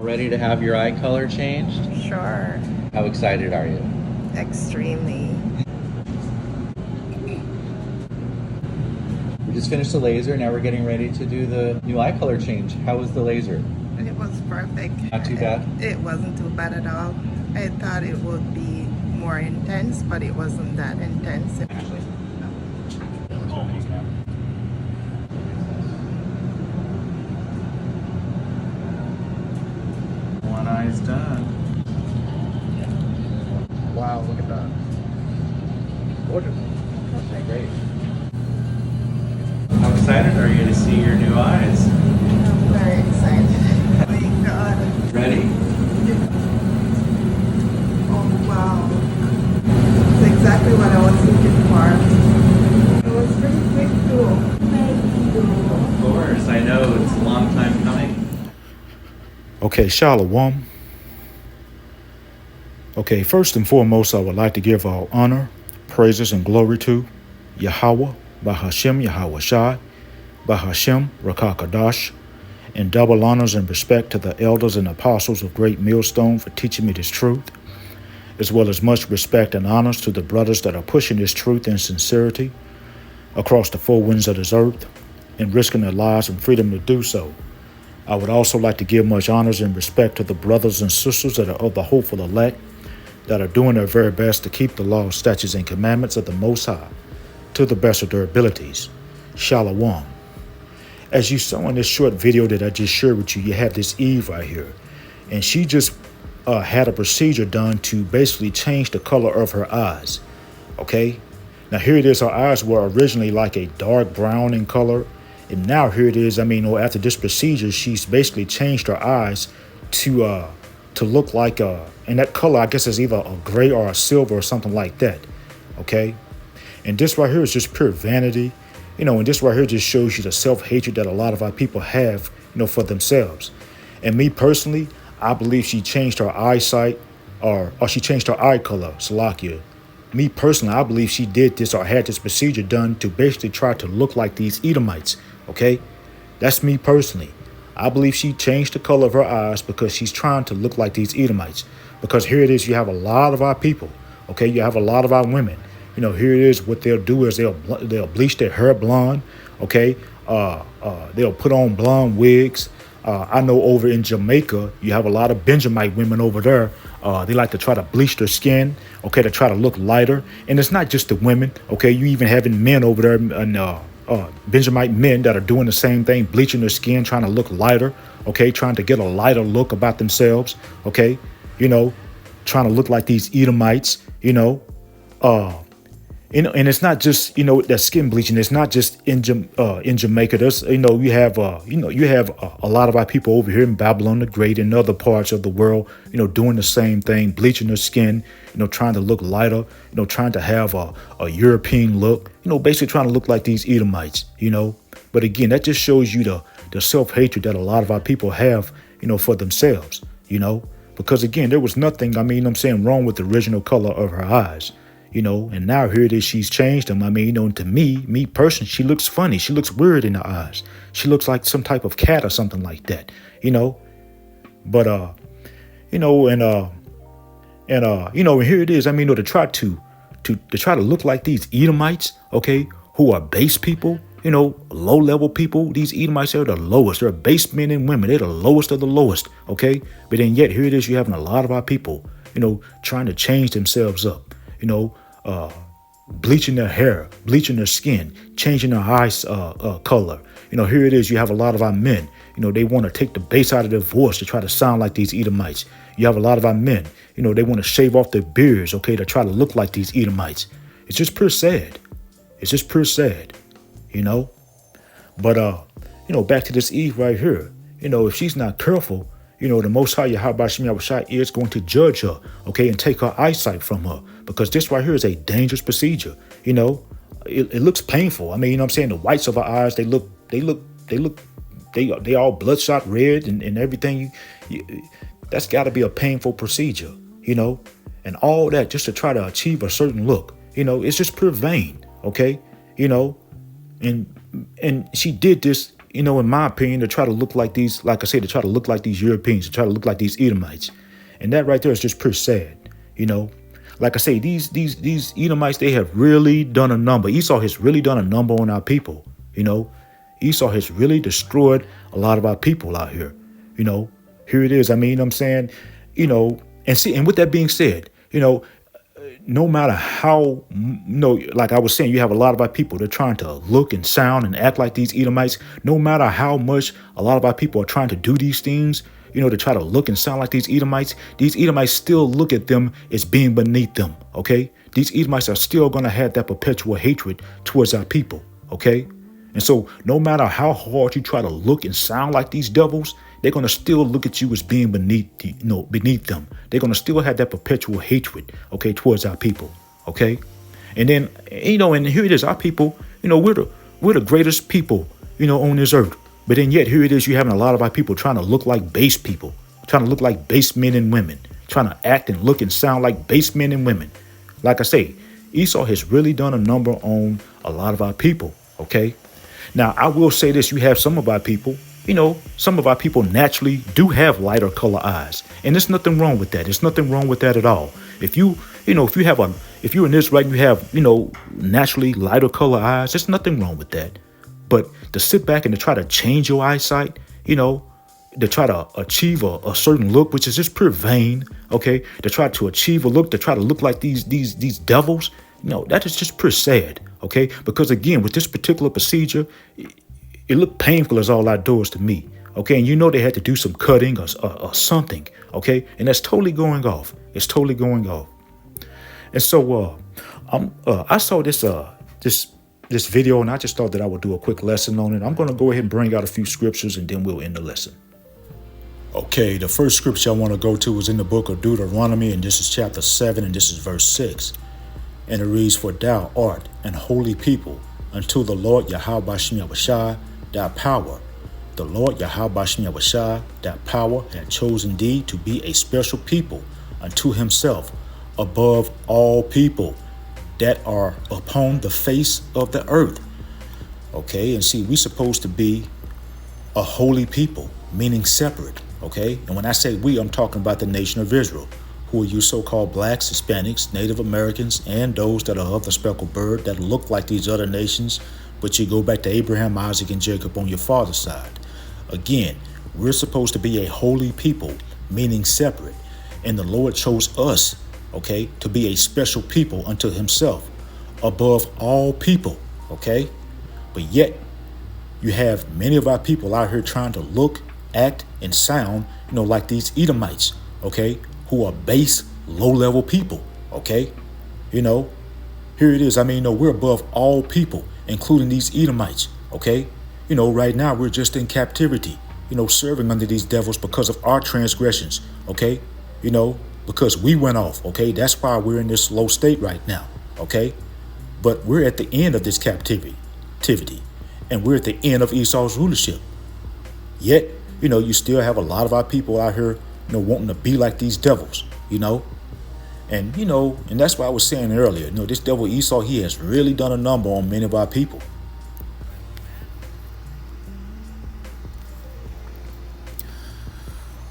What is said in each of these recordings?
Ready to have your eye color changed? Sure. How excited are you? Extremely. We just finished the laser, now we're getting ready to do the new eye color change. How was the laser? It was perfect. Not too bad? It wasn't too bad at all. I thought it would be more intense, but it wasn't that intense. One eye's done. Wow, look at that. Gorgeous. Great. How excited are you to see your new eyes? I'm very excited. Thank God. Ready? Oh, wow. That's exactly what I was looking for. It was pretty quick too. Thank you. Of course, I know it's a long time coming. Okay, Shalom. Okay, first and foremost, I would like to give all honor, praises, and glory to Yahweh, Bahashem Yahweh Shai, Bahashem Rakakadash, and double honors and respect to the elders and apostles of Great Millstone for teaching me this truth, as well as much respect and honors to the brothers that are pushing this truth in sincerity across the four winds of this earth and risking their lives and freedom to do so. I would also like to give much honors and respect to the brothers and sisters that are of the hopeful elect, that are doing their very best to keep the law, statutes, and commandments of the Most High to the best of their abilities. Shalom. As you saw in this short video that I just shared with you, you have this Eve right here. And she just had a procedure done to basically change the color of her eyes. Okay? Now here it is, her eyes were originally like a dark brown in color. And now here it is, after this procedure, she's basically changed her eyes to look like and that color, I guess, is either a gray or a silver or something like that. Okay? And this right here is just pure vanity. And this right here just shows you the self-hatred that a lot of our people have, for themselves. And me personally, I believe she changed her eyesight or she changed her eye color, Salakia. Me personally, I believe she did this or had this procedure done to basically try to look like these Edomites. Okay? That's me personally. I believe she changed the color of her eyes because she's trying to look like these Edomites. Because here it is, you have a lot of our people. Okay? You have a lot of our women. Here it is, what they'll do is they'll bleach their hair blonde. Okay? They'll put on blonde wigs. I know over in Jamaica, you have a lot of Benjamite women over there. They like to try to bleach their skin, okay, to try to look lighter. And it's not just the women, okay? You even having men over there, and Benjamite men that are doing the same thing, bleaching their skin, trying to look lighter, okay, trying to get a lighter look about themselves, okay? Trying to look like these Edomites, and it's not just that skin bleaching. It's not just in Jamaica. There's you have a lot of our people over here in Babylon the Great and other parts of the world doing the same thing, bleaching their skin, trying to look lighter, trying to have a European look, basically trying to look like these Edomites, But again, that just shows you the self-hatred that a lot of our people have, for themselves, because again, there was nothing, wrong with the original color of her eyes. And now here it is, she's changed them. To me personally, she looks funny. She looks weird in the eyes. She looks like some type of cat or something like that, But, and here it is. To try to look like these Edomites, okay, who are base people, low level people. These Edomites are the lowest. They're base men and women. They're the lowest of the lowest, okay. But then yet here it is, you having a lot of our people, trying to change themselves up. Bleaching their hair, bleaching their skin, changing their eyes color. Here it is, you have a lot of our men, they want to take the bass out of their voice to try to sound like these Edomites. You have a lot of our men, they want to shave off their beards, okay, to try to look like these Edomites. It's just pure sad. It's just pure sad, But, back to this Eve right here, if she's not careful, the Most High Yahweh Shem Yahushua is going to judge her, okay, and take her eyesight from her, because this right here is a dangerous procedure. It looks painful. The whites of her eyes, they all bloodshot red and everything. That's got to be a painful procedure, and all that just to try to achieve a certain look. It's just pure vain, okay, and she did this, in my opinion, to try to look like these, like I said, to try to look like these Europeans, to try to look like these Edomites. And that right there is just pretty sad, Like I say, these Edomites, they have really done a number. Esau has really done a number on our people, Esau has really destroyed a lot of our people out here, Here it is. I mean, I'm saying, and with that being said, no matter how, like I was saying, you have a lot of our people, they're trying to look and sound and act like these Edomites. No matter how much a lot of our people are trying to do these things, to try to look and sound like these Edomites still look at them as being beneath them, okay? These Edomites are still going to have that perpetual hatred towards our people, okay? And so no matter how hard you try to look and sound like these devils, they're going to still look at you as being beneath them. They're going to still have that perpetual hatred, okay, towards our people, okay? And then, and here it is, our people, we're the greatest people, on this earth. But then yet here it is, you having a lot of our people trying to look like base people, trying to look like base men and women, trying to act and look and sound like base men and women. Like I say, Esau has really done a number on a lot of our people, okay? Now, I will say this, you have some of our people, some of our people naturally do have lighter color eyes. And there's nothing wrong with that. There's nothing wrong with that at all. If you're in this right, you have, naturally lighter color eyes, there's nothing wrong with that. But to sit back and to try to change your eyesight, to try to achieve a certain look, which is just pure vain, okay? To try to achieve a look, to try to look like these devils, that is just pure sad, okay? Because again, with this particular procedure, it looked painful as all outdoors to me, okay? And they had to do some cutting or something, okay? And that's totally going off. It's totally going off. And so I saw this video, and I just thought that I would do a quick lesson on it. I'm going to go ahead and bring out a few scriptures, and then we'll end the lesson. Okay, the first scripture I want to go to is in the book of Deuteronomy, and this is chapter 7, and this is verse 6. And it reads, "For thou art an holy people unto the Lord Yahweh Bashem Yahushua, thy power. The Lord Yahweh Bashem Yahushua, thy power, hath chosen thee to be a special people unto himself above all people that are upon the face of the earth." Okay, and see, we're supposed to be a holy people, meaning separate, okay? And when I say we, I'm talking about the nation of Israel, who are you so-called blacks, Hispanics, Native Americans, and those that are of the speckled bird that look like these other nations, but you go back to Abraham, Isaac, and Jacob on your father's side. Again, we're supposed to be a holy people, meaning separate, and the Lord chose us, okay, to be a special people unto himself above all people, okay? But yet you have many of our people out here trying to look, act, and sound, like these Edomites, okay, who are base, low-level people, okay? Here it is. I mean, we're above all people, including these Edomites, okay? Right now we're just in captivity, serving under these devils because of our transgressions, okay? Because we went off, okay? That's why we're in this low state right now, okay? But we're at the end of this captivity, and we're at the end of Esau's rulership. Yet, you still have a lot of our people out here, wanting to be like these devils, And, and that's why I was saying earlier, this devil Esau, he has really done a number on many of our people.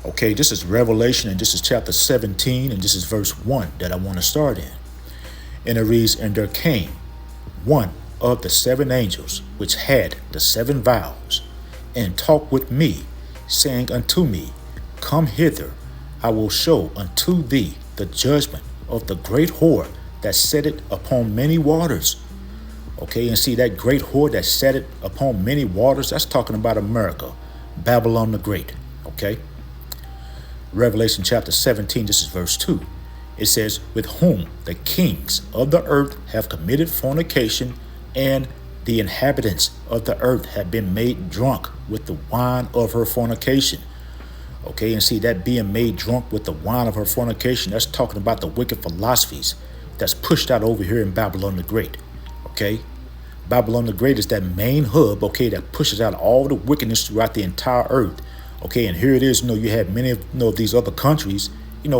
Okay, this is Revelation, and this is chapter 17, and this is verse 1 that I want to start in. And it reads, "And there came one of the 7 angels, which had the 7 vials, and talked with me, saying unto me, Come hither, I will show unto thee the judgment of the great whore that sitteth upon many waters." Okay, and see, that great whore that sitteth upon many waters, that's talking about America, Babylon the Great, okay? Revelation chapter 17, this is verse 2. It says, "With whom the kings of the earth have committed fornication, and the inhabitants of the earth have been made drunk with the wine of her fornication." Okay, and see, that being made drunk with the wine of her fornication, that's talking about the wicked philosophies that's pushed out over here in Babylon the Great. Okay, Babylon the Great is that main hub, okay, that pushes out all the wickedness throughout the entire earth. Okay, and here it is, you have many of these other countries,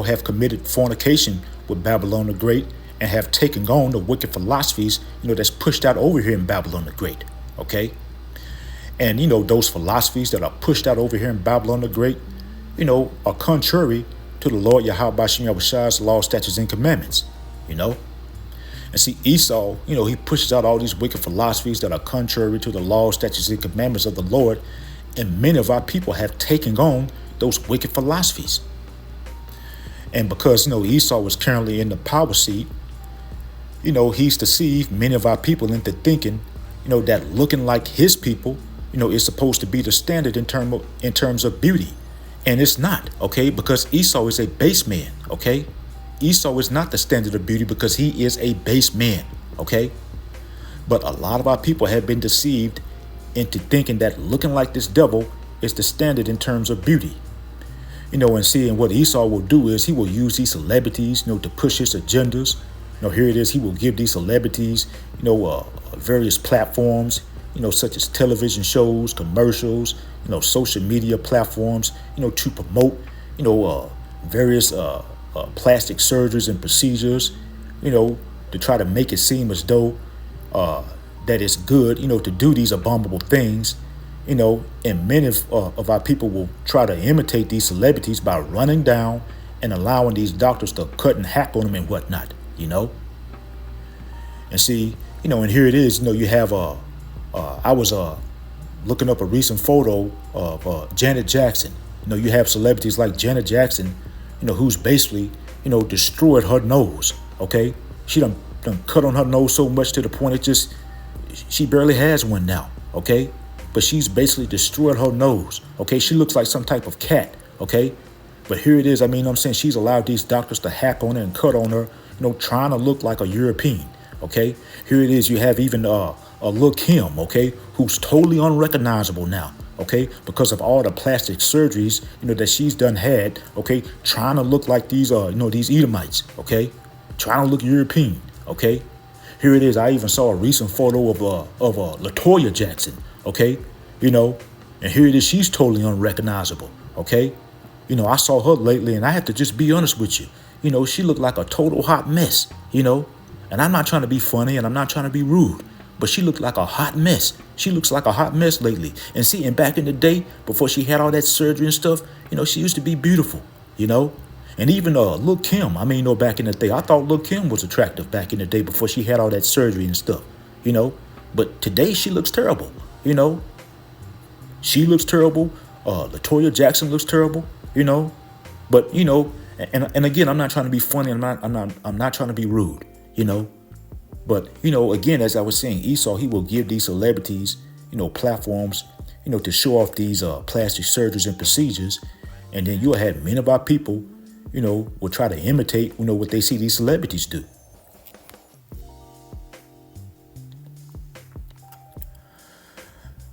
have committed fornication with Babylon the Great and have taken on the wicked philosophies, that's pushed out over here in Babylon the Great. Okay, And, those philosophies that are pushed out over here in Babylon the Great, are contrary to the Lord Yahweh Bashim Yahushai's law, statutes, and commandments, And see, Esau, he pushes out all these wicked philosophies that are contrary to the law, statutes, and commandments of the Lord. And many of our people have taken on those wicked philosophies. And because, Esau is currently in the power seat, he's deceived many of our people into thinking, that looking like his people, is supposed to be the standard in terms of beauty. And it's not, okay? Because Esau is a base man, okay? Esau is not the standard of beauty because he is a base man, okay? But a lot of our people have been deceived into thinking that looking like this devil is the standard in terms of beauty. And seeing what Esau will do is he will use these celebrities, to push his agendas. Here it is. He will give these celebrities, various platforms, such as television shows, commercials, social media platforms, to promote, various plastic surgeries and procedures, to try to make it seem as though that it's good, to do these abominable things. And many of our people will try to imitate these celebrities by running down and allowing these doctors to cut and hack on them and whatnot, And see, and here it is, you have, I was looking up a recent photo of Janet Jackson. You have celebrities like Janet Jackson, who's basically, destroyed her nose, okay? She done cut on her nose so much to the point she barely has one now, okay? But she's basically destroyed her nose, okay? She looks like some type of cat, okay? But here it is, I'm saying she's allowed these doctors to hack on her and cut on her, trying to look like a European, okay? Here it is, you have even Lil' Kim, okay, who's totally unrecognizable now, okay, because of all the plastic surgeries, that she's done had, okay, trying to look like these, these Edomites, okay, trying to look European, okay. Here it is, I even saw a recent photo of LaToya Jackson, okay, and here it is, she's totally unrecognizable, okay. I saw her lately, and I have to just be honest with you, she looked like a total hot mess, and I'm not trying to be funny, and I'm not trying to be rude, but she looked like a hot mess. She looks like a hot mess lately. And see, and back in the day, before she had all that surgery and stuff, she used to be beautiful, And even Lil' Kim, back in the day, I thought Lil' Kim was attractive back in the day before she had all that surgery and stuff, But today she looks terrible, She looks terrible. LaToya Jackson looks terrible, But and again, I'm not trying to be funny. I'm not trying to be rude, But, again, as I was saying, Esau, he will give these celebrities, platforms, to show off these plastic surgeries and procedures. And then you'll have many of our people, will try to imitate, what they see these celebrities do.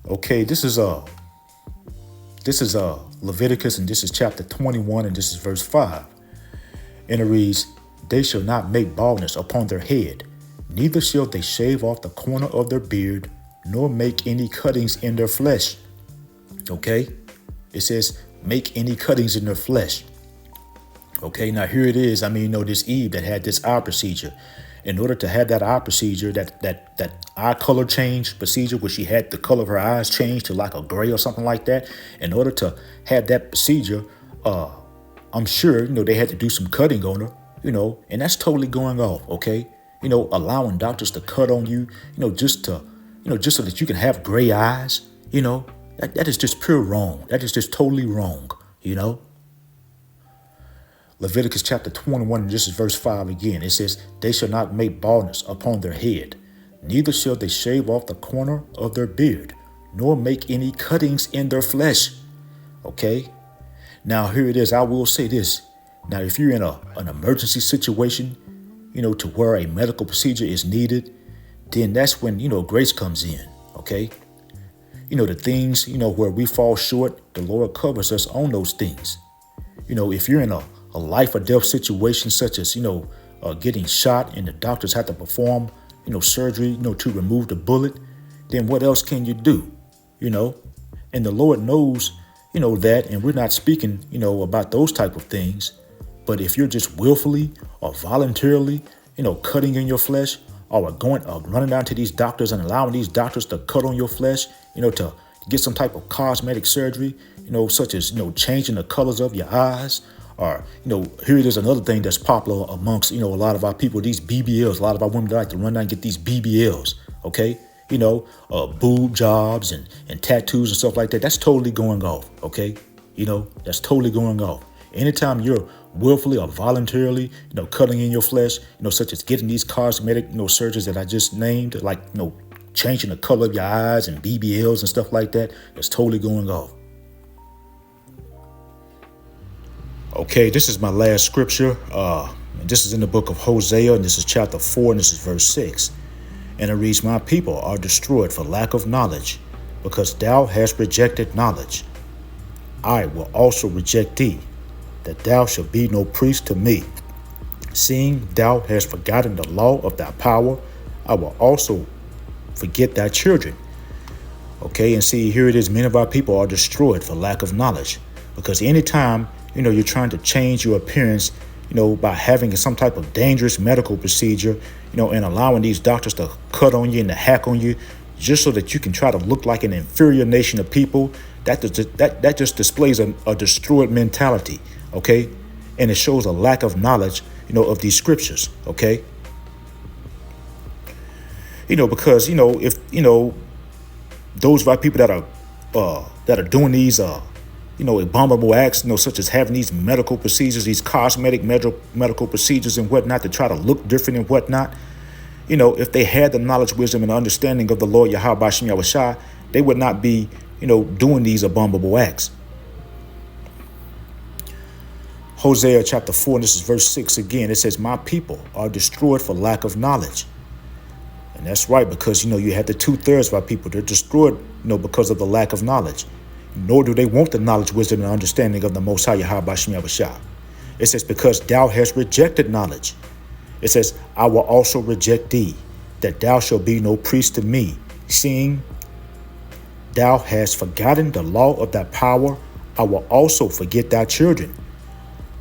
Okay, this is Leviticus, and this is chapter 21, and this is verse 5. And it reads, "They shall not make baldness upon their head, neither shall they shave off the corner of their beard, nor make any cuttings in their flesh." Okay? It says, make any cuttings in their flesh. Okay, now here it is. This Eve that had this eye procedure. In order to have that eye procedure, that eye color change procedure, where she had the color of her eyes changed to like a gray or something like that, in order to have that procedure, I'm sure, they had to do some cutting on her, and that's totally going off, okay? Allowing doctors to cut on you, just so that you can have gray eyes, that is just pure wrong. That is just totally wrong, Leviticus chapter 21, and this is verse 5 again. It says, "They shall not make baldness upon their head, neither shall they shave off the corner of their beard, nor make any cuttings in their flesh." Okay? Now here it is. I will say this. Now, if you're in an emergency situation, to where a medical procedure is needed, then that's when, grace comes in, okay? The things, where we fall short, the Lord covers us on those things. If you're in a life or death situation, such as, getting shot and the doctors have to perform, surgery, to remove the bullet, then what else can you do, And the Lord knows, that, and we're not speaking, about those type of things. But if you're just willfully or voluntarily, cutting in your flesh, or running down to these doctors and allowing these doctors to cut on your flesh, to get some type of cosmetic surgery, such as, changing the colors of your eyes. Or, here it is another thing that's popular amongst, a lot of our people, these BBLs. A lot of our women like to run down and get these BBLs, okay? Boob jobs and tattoos and stuff like that. That's totally going off, okay? That's totally going off. Anytime you're willfully or voluntarily, cutting in your flesh, such as getting these cosmetic, surgeries that I just named, like, changing the color of your eyes and BBLs and stuff like that, that's totally going off. Okay, this is my last scripture. This is in the book of Hosea, and this is chapter 4, and this is verse 6. And it reads, "My people are destroyed for lack of knowledge, because thou hast rejected knowledge. I will also reject thee, that thou shalt be no priest to me. Seeing thou hast forgotten the law of thy power, I will also forget thy children." Okay, and see, here it is. Many of our people are destroyed for lack of knowledge, because anytime you're trying to change your appearance, by having some type of dangerous medical procedure, and allowing these doctors to cut on you and to hack on you, just so that you can try to look like an inferior nation of people, that just displays a destroyed mentality, okay? And it shows a lack of knowledge, of these scriptures, okay? Because if those of our people that are doing these abominable acts, such as having these medical procedures, these cosmetic medical procedures and whatnot to try to look different and whatnot, if they had the knowledge, wisdom, and understanding of the Lord Yahweh Bashim Yahushua, they would not be, doing these abominable acts. Hosea chapter 4, and this is verse 6 again. It says, "My people are destroyed for lack of knowledge." And that's right, because, you have the 2/3 of our people. They're destroyed, because of the lack of knowledge. Nor do they want the knowledge, wisdom, and understanding of the Most High Yahweh Bashim Yahushua. It says, "Because thou hast rejected knowledge." It says, "I will also reject thee, that thou shalt be no priest to me, seeing thou hast forgotten the law of thy power, I will also forget thy children."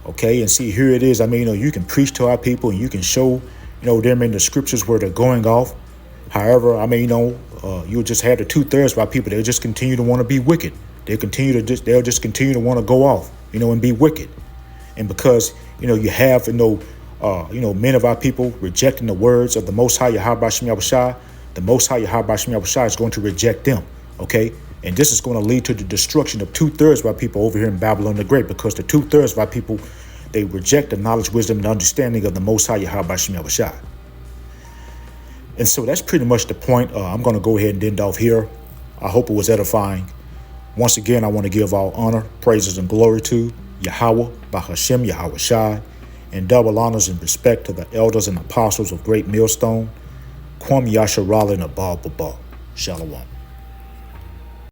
Okay, and see, here it is. You can preach to our people and you can show, them in the scriptures where they're going off. However, you'll just have the 2/3 of our people. They'll just continue to want to be wicked. They'll just continue to want to go off, and be wicked. And because, you have, many of our people rejecting the words of the Most High Yahweh Bashim Yahushua, the Most High Yahweh Bashim Yahushua is going to reject them, okay? And this is going to lead to the destruction of 2/3 of our people over here in Babylon the Great, because the 2/3 of our people, they reject the knowledge, wisdom, and understanding of the Most High Yahweh Bashim Yahushua. And so that's pretty much the point. I'm going to go ahead and end off here. I hope it was edifying. Once again, I want to give all honor, praises, and glory to Yahweh, Bahashem, Yahweh Shai, and double honors and respect to the elders and apostles of Great Millstone, Kwam Yasharala and Abal Babal. Shalom.